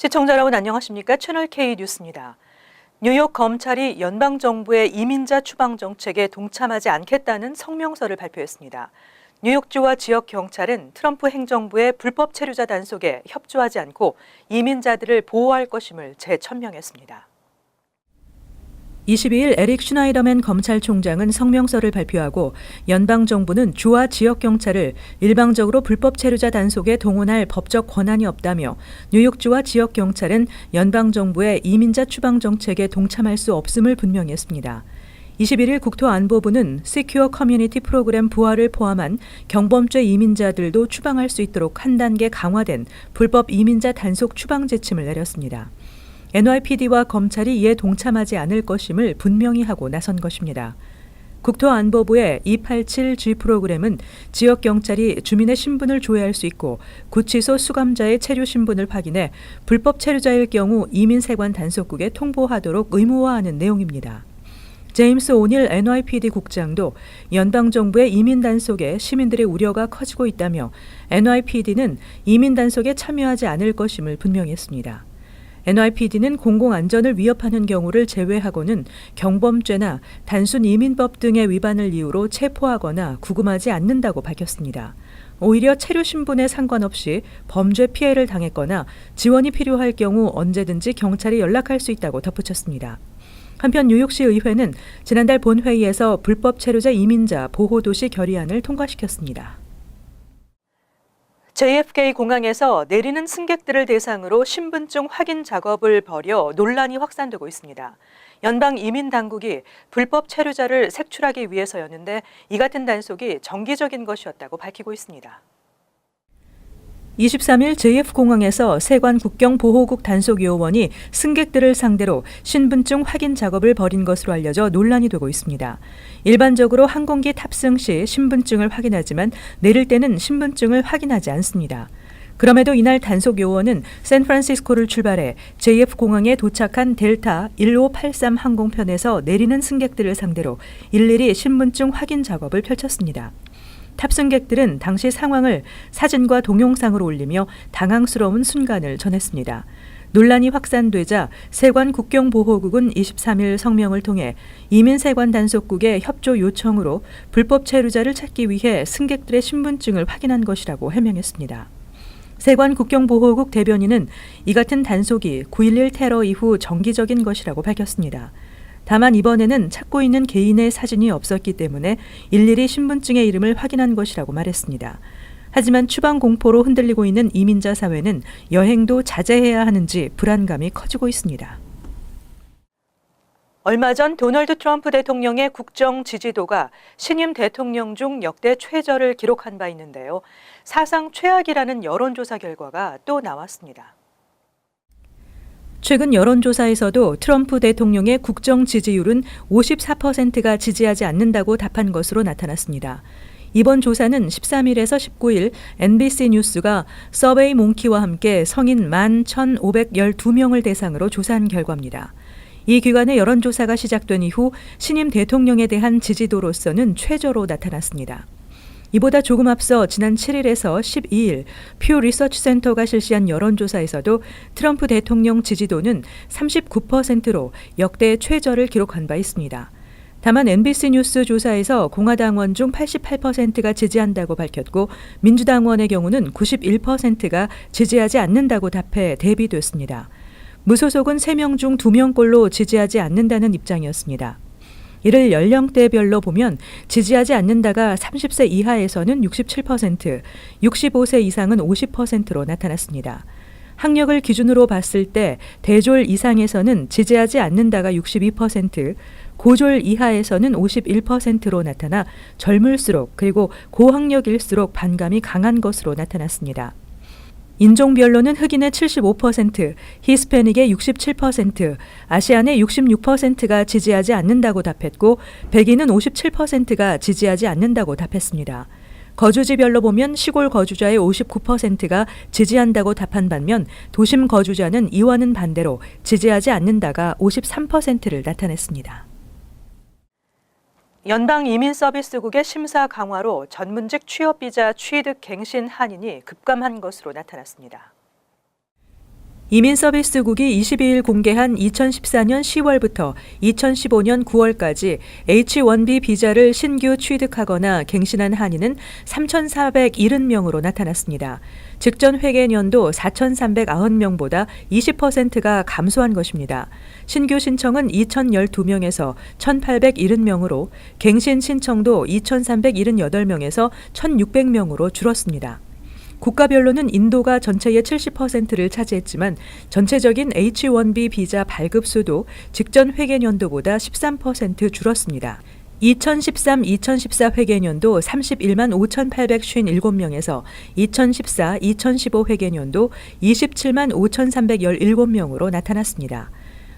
시청자 여러분 안녕하십니까? 채널 K 뉴스입니다. 뉴욕 검찰이 연방정부의 이민자 추방 정책에 동참하지 않겠다는 성명서를 발표했습니다. 뉴욕주와 지역 경찰은 트럼프 행정부의 불법 체류자 단속에 협조하지 않고 이민자들을 보호할 것임을 재천명했습니다. 22일 에릭 슈나이더맨 검찰총장은 성명서를 발표하고 연방정부는 주와 지역 경찰을 일방적으로 불법 체류자 단속에 동원할 법적 권한이 없다며 뉴욕주와 지역 경찰은 연방정부의 이민자 추방 정책에 동참할 수 없음을 분명히 했습니다. 21일 국토안보부는 시큐어 커뮤니티 프로그램 부활을 포함한 경범죄 이민자들도 추방할 수 있도록 한 단계 강화된 불법 이민자 단속 추방 지침을 내렸습니다. NYPD와 검찰이 이에 동참하지 않을 것임을 분명히 하고 나선 것입니다. 국토안보부의 287G 프로그램은 지역 경찰이 주민의 신분을 조회할 수 있고 구치소 수감자의 체류 신분을 확인해 불법 체류자일 경우 이민세관 단속국에 통보하도록 의무화하는 내용입니다. 제임스 오닐 NYPD 국장도 연방정부의 이민 단속에 시민들의 우려가 커지고 있다며 NYPD는 이민 단속에 참여하지 않을 것임을 분명히 했습니다. NYPD는 공공안전을 위협하는 경우를 제외하고는 경범죄나 단순 이민법 등의 위반을 이유로 체포하거나 구금하지 않는다고 밝혔습니다. 오히려 체류 신분에 상관없이 범죄 피해를 당했거나 지원이 필요할 경우 언제든지 경찰에 연락할 수 있다고 덧붙였습니다. 한편 뉴욕시 의회는 지난달 본회의에서 불법 체류자 이민자 보호도시 결의안을 통과시켰습니다. JFK 공항에서 내리는 승객들을 대상으로 신분증 확인 작업을 벌여 논란이 확산되고 있습니다. 연방 이민 당국이 불법 체류자를 색출하기 위해서였는데 이 같은 단속이 정기적인 것이었다고 밝히고 있습니다. 23일 JF공항에서 세관 국경보호국 단속요원이 승객들을 상대로 신분증 확인 작업을 벌인 것으로 알려져 논란이 되고 있습니다. 일반적으로 항공기 탑승 시 신분증을 확인하지만 내릴 때는 신분증을 확인하지 않습니다. 그럼에도 이날 단속요원은 샌프란시스코를 출발해 JF공항에 도착한 델타 1583 항공편에서 내리는 승객들을 상대로 일일이 신분증 확인 작업을 펼쳤습니다. 탑승객들은 당시 상황을 사진과 동영상으로 올리며 당황스러운 순간을 전했습니다. 논란이 확산되자 세관 국경보호국은 23일 성명을 통해 이민세관 단속국의 협조 요청으로 불법 체류자를 찾기 위해 승객들의 신분증을 확인한 것이라고 해명했습니다. 세관 국경보호국 대변인은 이 같은 단속이 9.11 테러 이후 정기적인 것이라고 밝혔습니다. 다만 이번에는 찾고 있는 개인의 사진이 없었기 때문에 일일이 신분증의 이름을 확인한 것이라고 말했습니다. 하지만 추방 공포로 흔들리고 있는 이민자 사회는 여행도 자제해야 하는지 불안감이 커지고 있습니다. 얼마 전 도널드 트럼프 대통령의 국정 지지도가 신임 대통령 중 역대 최저를 기록한 바 있는데요. 사상 최악이라는 여론조사 결과가 또 나왔습니다. 최근 여론조사에서도 트럼프 대통령의 국정 지지율은 54%가 지지하지 않는다고 답한 것으로 나타났습니다. 이번 조사는 13일에서 19일 NBC 뉴스가 서베이 몽키와 함께 성인 11,512명을 대상으로 조사한 결과입니다. 이 기관의 여론조사가 시작된 이후 신임 대통령에 대한 지지도로서는 최저로 나타났습니다. 이보다 조금 앞서 지난 7일에서 12일 퓨 리서치 센터가 실시한 여론조사에서도 트럼프 대통령 지지도는 39%로 역대 최저를 기록한 바 있습니다. 다만 NBC 뉴스 조사에서 공화당원 중 88%가 지지한다고 밝혔고 민주당원의 경우는 91%가 지지하지 않는다고 답해 대비됐습니다. 무소속은 3명 중 2명꼴로 지지하지 않는다는 입장이었습니다. 이를 연령대별로 보면 지지하지 않는다가 30세 이하에서는 67%, 65세 이상은 50%로 나타났습니다. 학력을 기준으로 봤을 때 대졸 이상에서는 지지하지 않는다가 62%, 고졸 이하에서는 51%로 나타나 젊을수록 그리고 고학력일수록 반감이 강한 것으로 나타났습니다. 인종별로는 흑인의 75%, 히스패닉의 67%, 아시안의 66%가 지지하지 않는다고 답했고 백인은 57%가 지지하지 않는다고 답했습니다. 거주지별로 보면 시골 거주자의 59%가 지지한다고 답한 반면 도심 거주자는 이와는 반대로 지지하지 않는다가 53%를 나타냈습니다. 연방이민서비스국의 심사 강화로 전문직 취업비자 취득 갱신 한인이 급감한 것으로 나타났습니다. 이민서비스국이 22일 공개한 2014년 10월부터 2015년 9월까지 H-1B 비자를 신규 취득하거나 갱신한 한인은 3,470명으로 나타났습니다. 직전 회계연도 4,390명보다 20%가 감소한 것입니다. 신규 신청은 2,012명에서 1,870명으로 갱신 신청도 2,378명에서 1,600명으로 줄었습니다. 국가별로는 인도가 전체의 70%를 차지했지만 전체적인 H-1B 비자 발급 수도 직전 회계연도보다 13% 줄었습니다. 2013-2014 회계연도 31만 5,857명에서 2014-2015 회계연도 27만 5,317명으로 나타났습니다.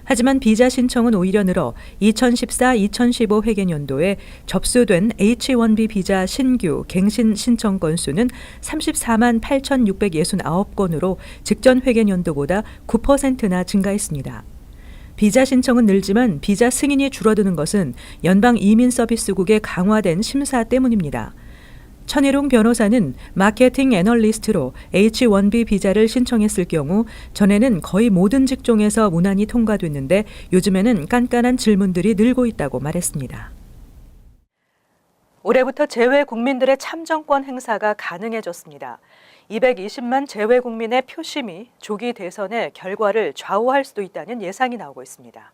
하지만 비자 신청은 오히려 늘어 2014-2015 회계연도에 접수된 H-1B 비자 신규 갱신 신청 건수는 34만 8,669건으로 직전 회계연도보다 9%나 증가했습니다. 비자 신청은 늘지만 비자 승인이 줄어드는 것은 연방이민서비스국의 강화된 심사 때문입니다. 천일웅 변호사는 마케팅 애널리스트로 H-1B 비자를 신청했을 경우 전에는 거의 모든 직종에서 무난히 통과됐는데 요즘에는 깐깐한 질문들이 늘고 있다고 말했습니다. 올해부터 재외 국민들의 참정권 행사가 가능해졌습니다. 220만 재외 국민의 표심이 조기 대선의 결과를 좌우할 수도 있다는 예상이 나오고 있습니다.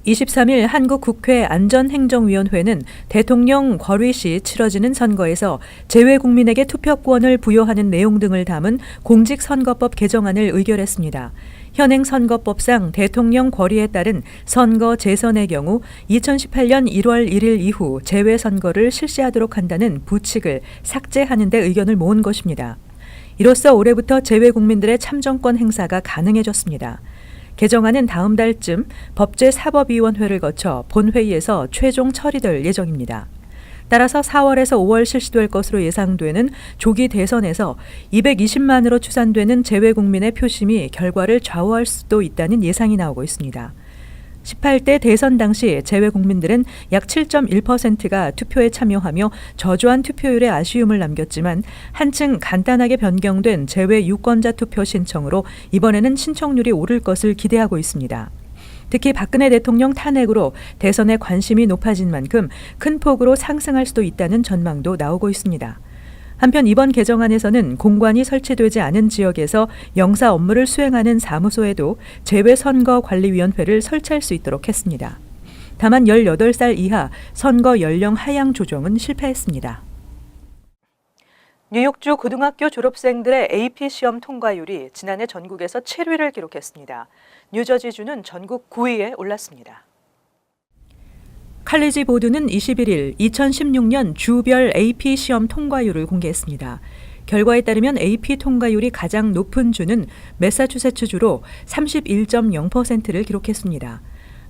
23일 한국국회 안전행정위원회는 대통령 거리 시 치러지는 선거에서 재외 국민에게 투표권을 부여하는 내용 등을 담은 공직선거법 개정안을 의결했습니다. 현행 선거법상 대통령 권리에 따른 선거 재선의 경우 2018년 1월 1일 이후 재외선거를 실시하도록 한다는 부칙을 삭제하는 데 의견을 모은 것입니다. 이로써 올해부터 재외 국민들의 참정권 행사가 가능해졌습니다. 개정안은 다음 달쯤 법제사법위원회를 거쳐 본회의에서 최종 처리될 예정입니다. 따라서 4월에서 5월 실시될 것으로 예상되는 조기 대선에서 220만으로 추산되는 재외 국민의 표심이 결과를 좌우할 수도 있다는 예상이 나오고 있습니다. 18대 대선 당시 재외 국민들은 약 7.1%가 투표에 참여하며 저조한 투표율에 아쉬움을 남겼지만 한층 간단하게 변경된 재외 유권자 투표 신청으로 이번에는 신청률이 오를 것을 기대하고 있습니다. 특히 박근혜 대통령 탄핵으로 대선에 관심이 높아진 만큼 큰 폭으로 상승할 수도 있다는 전망도 나오고 있습니다. 한편 이번 개정안에서는 공관이 설치되지 않은 지역에서 영사 업무를 수행하는 사무소에도 재외선거관리위원회를 설치할 수 있도록 했습니다. 다만 18살 이하 선거 연령 하향 조정은 실패했습니다. 뉴욕주 고등학교 졸업생들의 AP 시험 통과율이 지난해 전국에서 7위를 기록했습니다. 뉴저지주는 전국 9위에 올랐습니다. 칼리지 보드는 21일 2016년 주별 AP 시험 통과율을 공개했습니다. 결과에 따르면 AP 통과율이 가장 높은 주는 매사추세츠주로 31.0%를 기록했습니다.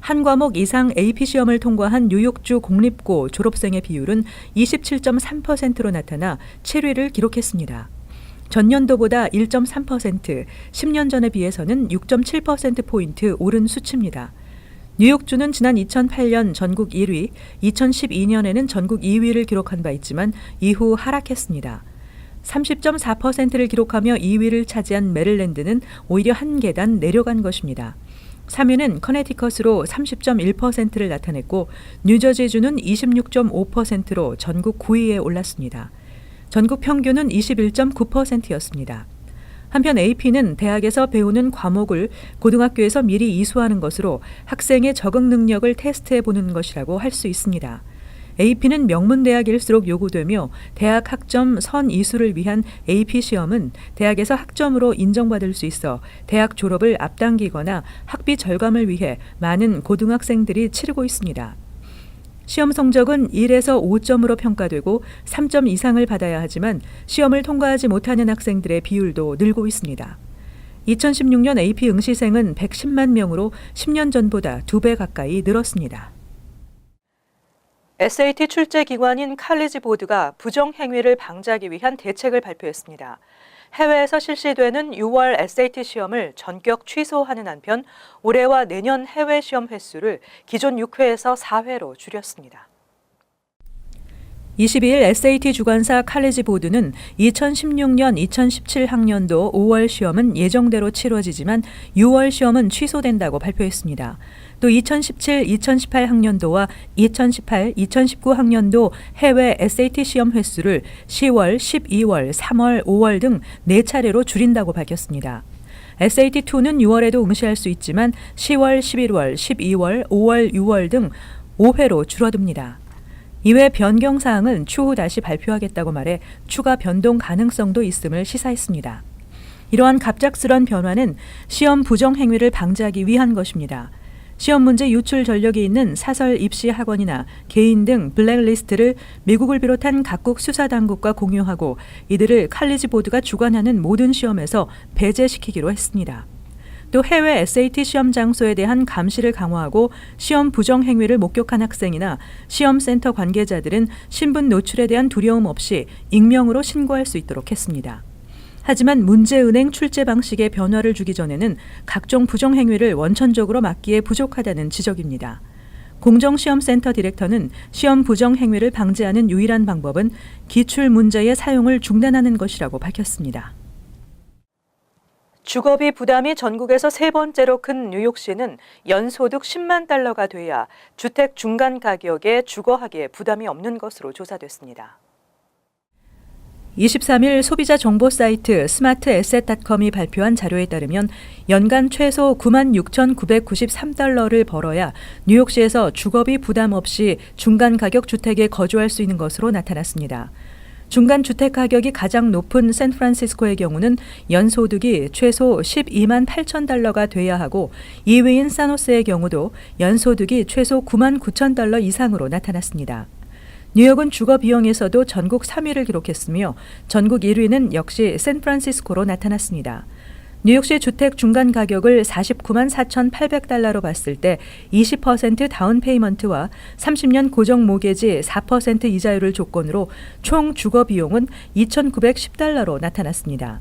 한 과목 이상 AP 시험을 통과한 뉴욕주 공립고 졸업생의 비율은 27.3%로 나타나 7위를 기록했습니다. 전년도보다 1.3%, 10년 전에 비해서는 6.7%포인트 오른 수치입니다. 뉴욕주는 지난 2008년 전국 1위, 2012년에는 전국 2위를 기록한 바 있지만 이후 하락했습니다. 30.4%를 기록하며 2위를 차지한 메릴랜드는 오히려 한 계단 내려간 것입니다. 3위는 커네티컷으로 30.1%를 나타냈고 뉴저지주는 26.5%로 전국 9위에 올랐습니다. 전국 평균은 21.9%였습니다. 한편 AP는 대학에서 배우는 과목을 고등학교에서 미리 이수하는 것으로 학생의 적응 능력을 테스트해보는 것이라고 할 수 있습니다. AP는 명문대학일수록 요구되며 대학 학점 선 이수를 위한 AP 시험은 대학에서 학점으로 인정받을 수 있어 대학 졸업을 앞당기거나 학비 절감을 위해 많은 고등학생들이 치르고 있습니다. 시험 성적은 1에서 5점으로 평가되고 3점 이상을 받아야 하지만 시험을 통과하지 못하는 학생들의 비율도 늘고 있습니다. 2016년 AP 응시생은 110만 명으로 10년 전보다 2배 가까이 늘었습니다. SAT 출제 기관인 칼리지 보드가 부정 행위를 방지하기 위한 대책을 발표했습니다. 해외에서 실시되는 6월 SAT 시험을 전격 취소하는 한편 올해와 내년 해외 시험 횟수를 기존 6회에서 4회로 줄였습니다. 22일 SAT 주관사 칼리지 보드는 2016년 2017 학년도 5월 시험은 예정대로 치러지지만 6월 시험은 취소된다고 발표했습니다. 또 2017, 2018 학년도와 2018, 2019 학년도 해외 SAT 시험 횟수를 10월, 12월, 3월, 5월 등 4차례로 줄인다고 밝혔습니다. SAT2는 6월에도 응시할 수 있지만 10월, 11월, 12월, 5월, 6월 등 5회로 줄어듭니다. 이외 변경 사항은 추후 다시 발표하겠다고 말해 추가 변동 가능성도 있음을 시사했습니다. 이러한 갑작스런 변화는 시험 부정 행위를 방지하기 위한 것입니다. 시험 문제 유출 전력이 있는 사설 입시 학원이나 개인 등 블랙리스트를 미국을 비롯한 각국 수사당국과 공유하고 이들을 칼리지 보드가 주관하는 모든 시험에서 배제시키기로 했습니다. 또 해외 SAT 시험 장소에 대한 감시를 강화하고 시험 부정 행위를 목격한 학생이나 시험센터 관계자들은 신분 노출에 대한 두려움 없이 익명으로 신고할 수 있도록 했습니다. 하지만 문제은행 출제 방식에 변화를 주기 전에는 각종 부정 행위를 원천적으로 막기에 부족하다는 지적입니다. 공정시험센터 디렉터는 시험 부정 행위를 방지하는 유일한 방법은 기출 문제의 사용을 중단하는 것이라고 밝혔습니다. 주거비 부담이 전국에서 세 번째로 큰 뉴욕시는 연소득 10만 달러가 돼야 주택 중간 가격에 주거하기에 부담이 없는 것으로 조사됐습니다. 23일 소비자 정보 사이트 스마트에셋닷컴이 발표한 자료에 따르면 연간 최소 96,993달러를 벌어야 뉴욕시에서 주거비 부담 없이 중간 가격 주택에 거주할 수 있는 것으로 나타났습니다. 중간 주택 가격이 가장 높은 샌프란시스코의 경우는 연소득이 최소 12만 8천 달러가 돼야 하고 2위인 산호세의 경우도 연소득이 최소 9만 9천 달러 이상으로 나타났습니다. 뉴욕은 주거 비용에서도 전국 3위를 기록했으며 전국 1위는 역시 샌프란시스코로 나타났습니다. 뉴욕시 주택 중간 가격을 49만 4,800달러로 봤을 때 20% 다운 페이먼트와 30년 고정 모게지 4% 이자율을 조건으로 총 주거 비용은 2,910달러로 나타났습니다.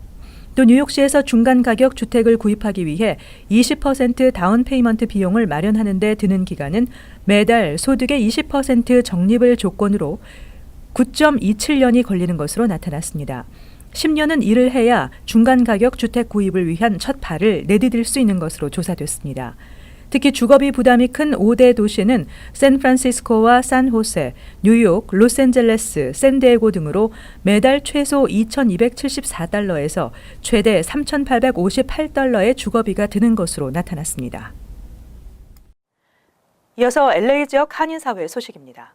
또 뉴욕시에서 중간 가격 주택을 구입하기 위해 20% 다운 페이먼트 비용을 마련하는 데 드는 기간은 매달 소득의 20% 적립을 조건으로 9.27년이 걸리는 것으로 나타났습니다. 10년은 일을 해야 중간 가격 주택 구입을 위한 첫 발을 내디딜 수 있는 것으로 조사됐습니다. 특히 주거비 부담이 큰 5대 도시는 샌프란시스코와 산호세, 뉴욕, 로스앤젤레스, 샌디에고 등으로 매달 최소 2,274달러에서 최대 3,858달러의 주거비가 드는 것으로 나타났습니다. 이어서 LA 지역 한인사회 소식입니다.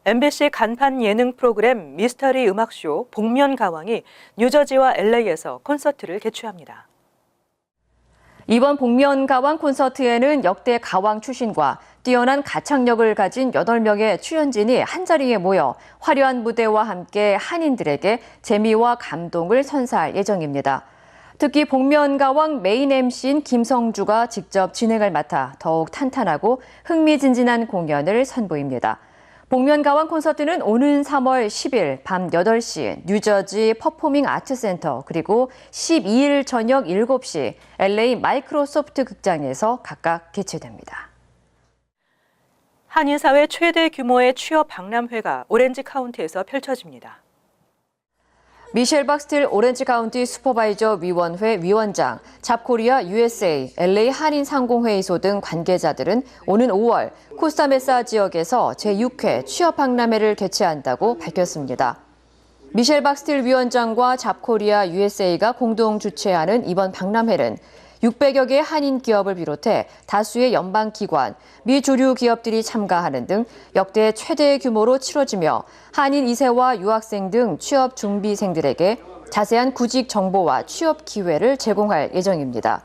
MBC 간판 예능 프로그램 미스터리 음악쇼 복면가왕이 뉴저지와 LA에서 콘서트를 개최합니다. 이번 복면가왕 콘서트에는 역대 가왕 출신과 뛰어난 가창력을 가진 8명의 출연진이 한자리에 모여 화려한 무대와 함께 한인들에게 재미와 감동을 선사할 예정입니다. 특히 복면가왕 메인 MC인 김성주가 직접 진행을 맡아 더욱 탄탄하고 흥미진진한 공연을 선보입니다. 복면가왕 콘서트는 오는 3월 10일 밤 8시 뉴저지 퍼포밍 아트센터 그리고 12일 저녁 7시 LA 마이크로소프트 극장에서 각각 개최됩니다. 한인사회 최대 규모의 취업 박람회가 오렌지 카운티에서 펼쳐집니다. 미셸 박스틸 오렌지 카운티 슈퍼바이저 위원회 위원장, 잡코리아 USA, LA 한인 상공회의소 등 관계자들은 오는 5월 코스타메사 지역에서 제6회 취업 박람회를 개최한다고 밝혔습니다. 미셸 박스틸 위원장과 잡코리아 USA가 공동 주최하는 이번 박람회는 600여 개의 한인 기업을 비롯해 다수의 연방기관, 미주류 기업들이 참가하는 등 역대 최대 규모로 치러지며 한인 2세와 유학생 등 취업 준비생들에게 자세한 구직 정보와 취업 기회를 제공할 예정입니다.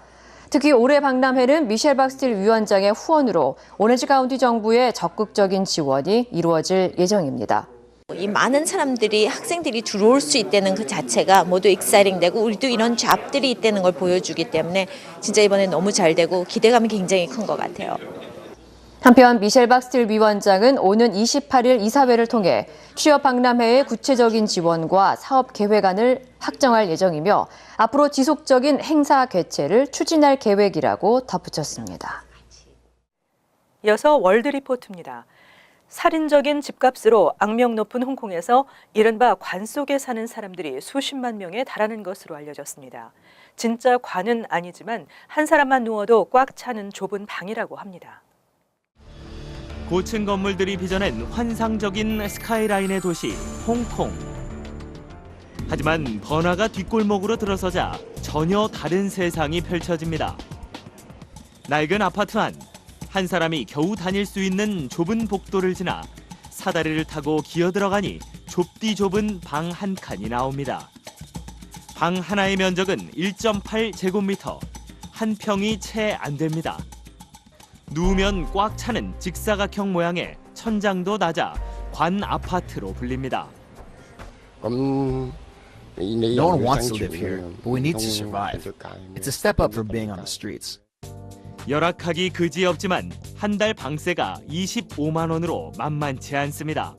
특히 올해 박람회는 미셸 박스틸 위원장의 후원으로 오렌지 카운티 정부의 적극적인 지원이 이루어질 예정입니다. 이 많은 사람들이 학생들이 들어올 수 있다는 그 자체가 모두 익사이팅되고 우리도 이런 잡들이 있다는 걸 보여주기 때문에 진짜 이번에 너무 잘 되고 기대감이 굉장히 큰 것 같아요. 한편 미셸 박스틸 위원장은 오는 28일 이사회를 통해 취업 박람회의 구체적인 지원과 사업 계획안을 확정할 예정이며 앞으로 지속적인 행사 개최를 추진할 계획이라고 덧붙였습니다. 이어서 월드 리포트입니다. 살인적인 집값으로 악명 높은 홍콩에서 이른바 관 속에 사는 사람들이 수십만 명에 달하는 것으로 알려졌습니다. 진짜 관은 아니지만 한 사람만 누워도 꽉 차는 좁은 방이라고 합니다. 고층 건물들이 빚어낸 환상적인 스카이라인의 도시 홍콩. 하지만 번화가 뒷골목으로 들어서자 전혀 다른 세상이 펼쳐집니다. 낡은 아파트 안, 한 사람이 겨우 다닐 수 있는 좁은 복도를 지나 사다리를 타고 기어 들어가니 좁디 좁은 방 한 칸이 나옵니다. 방 하나의 면적은 1.8제곱미터, 한 평이 채 안 됩니다. 누우면 꽉 차는 직사각형 모양의 천장도 낮아 관 아파트로 불립니다. No one wants to live here, but we need to survive. It's a step up from being on the streets. 열악하기 그지없지만 한 달 방세가 25만 원으로 만만치 않습니다.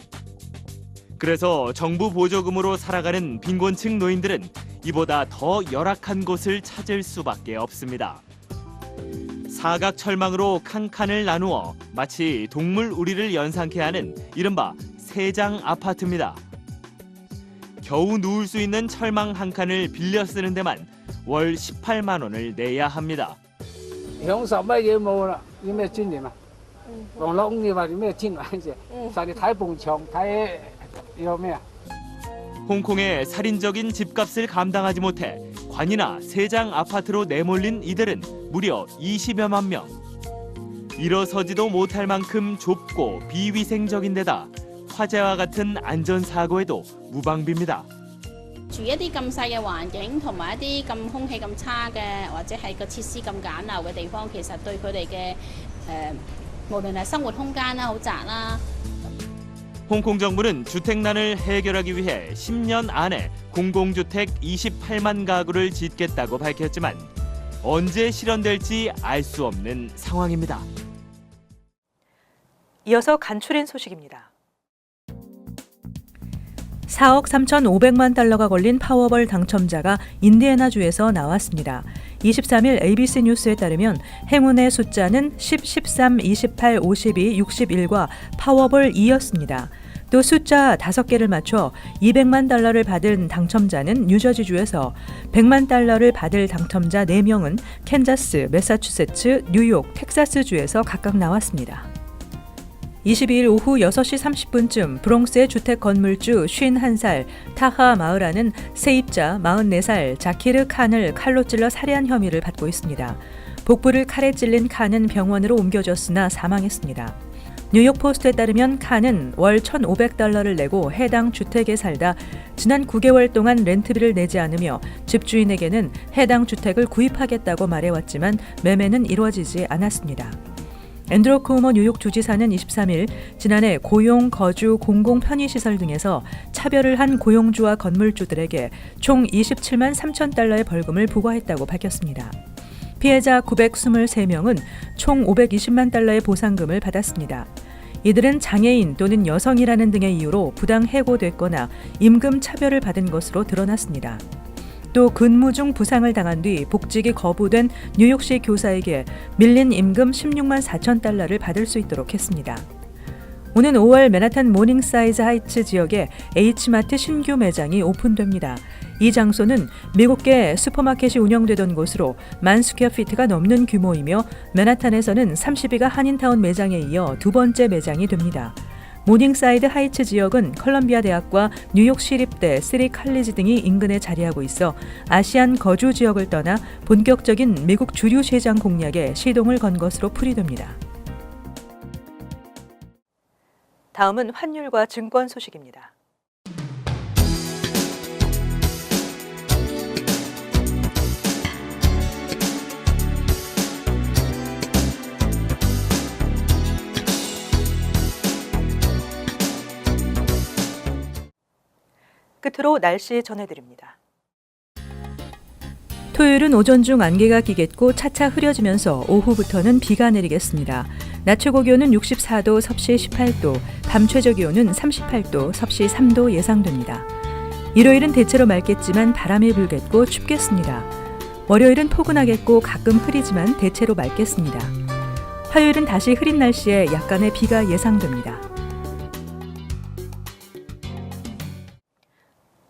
그래서 정부 보조금으로 살아가는 빈곤층 노인들은 이보다 더 열악한 곳을 찾을 수밖에 없습니다. 사각 철망으로 칸칸을 나누어 마치 동물 우리를 연상케 하는 이른바 세장 아파트입니다. 겨우 누울 수 있는 철망 한 칸을 빌려 쓰는 데만 월 18만 원을 내야 합니다. 享受乜嘢冇啦？要咩尊嚴啊？王老公你話要咩天玩啫？晒你睇埲牆睇有咩啊？ 홍콩의 살인적인 집값을 감당하지 못해 관이나 세장 아파트로 내몰린 이들은 무려 20여만 명. 일어서지도 못할 만큼 좁고 비위생적인 데다 화재와 같은 안전사고에도 무방비입니다. 住一啲咁細嘅環境，同埋一啲咁空氣咁差嘅，或者係個設施咁簡陋嘅地方，其實對佢哋嘅無論係生活空間啦，好窄啦。 홍콩 정부는 주택난을 해결하기 위해 10년 안에 공공주택 28만 가구를 짓겠다고 밝혔지만 언제 실현될지 알 수 없는 상황입니다. 이어서 간추린 소식입니다. 4억 3,500만 달러가 걸린 파워벌 당첨자가 인디애나주에서 나왔습니다. 23일 ABC 뉴스에 따르면 행운의 숫자는 10, 13, 28, 52, 61과 파워벌 2였습니다. 또 숫자 5개를 맞춰 200만 달러를 받은 당첨자는 뉴저지주에서 100만 달러를 받을 당첨자 4명은 캔자스, 매사추세츠, 뉴욕, 텍사스주에서 각각 나왔습니다. 22일 오후 6시 30분쯤 브롱스의 주택 건물주 51살 타하 마으라는 세입자 44살 자키르 칸을 칼로 찔러 살해한 혐의를 받고 있습니다. 복부를 칼에 찔린 칸은 병원으로 옮겨졌으나 사망했습니다. 뉴욕 포스트에 따르면 칸은 월 1,500달러를 내고 해당 주택에 살다 지난 9개월 동안 렌트비를 내지 않으며 집주인에게는 해당 주택을 구입하겠다고 말해왔지만 매매는 이루어지지 않았습니다. 앤드루 쿠오모 뉴욕 주지사는 23일 지난해 고용, 거주, 공공 편의시설 등에서 차별을 한 고용주와 건물주들에게 총 27만 3천 달러의 벌금을 부과했다고 밝혔습니다. 피해자 923명은 총 520만 달러의 보상금을 받았습니다. 이들은 장애인 또는 여성이라는 등의 이유로 부당 해고됐거나 임금 차별을 받은 것으로 드러났습니다. 또 근무 중 부상을 당한 뒤 복직이 거부된 뉴욕시 교사에게 밀린 임금 16만 4천 달러를 받을 수 있도록 했습니다. 오는 5월 맨하탄 모닝사이즈 하이츠 지역에 H마트 신규 매장이 오픈됩니다. 이 장소는 미국계 슈퍼마켓이 운영되던 곳으로 10,000스퀘어피트가 넘는 규모이며 맨하탄에서는 30위가 한인타운 매장에 이어 두 번째 매장이 됩니다. 모닝사이드 하이츠 지역은 컬럼비아 대학과 뉴욕 시립대, 시리 칼리지 등이 인근에 자리하고 있어 아시안 거주 지역을 떠나 본격적인 미국 주류 시장 공략에 시동을 건 것으로 풀이됩니다. 다음은 환율과 증권 소식입니다. 끝으로 날씨 전해드립니다. 토요일은 오전 중 안개가 끼겠고 차차 흐려지면서 오후부터는 비가 내리겠습니다. 낮 최고 기온은 64도, 섭씨 18도, 밤 최저 기온은 38도, 섭씨 3도 예상됩니다. 일요일은 대체로 맑겠지만 바람이 불겠고 춥겠습니다. 월요일은 포근하겠고 가끔 흐리지만 대체로 맑겠습니다. 화요일은 다시 흐린 날씨에 약간의 비가 예상됩니다.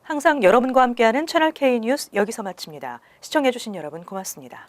항상 여러분과 함께하는 채널 K 뉴스 여기서 마칩니다. 시청해주신 여러분 고맙습니다.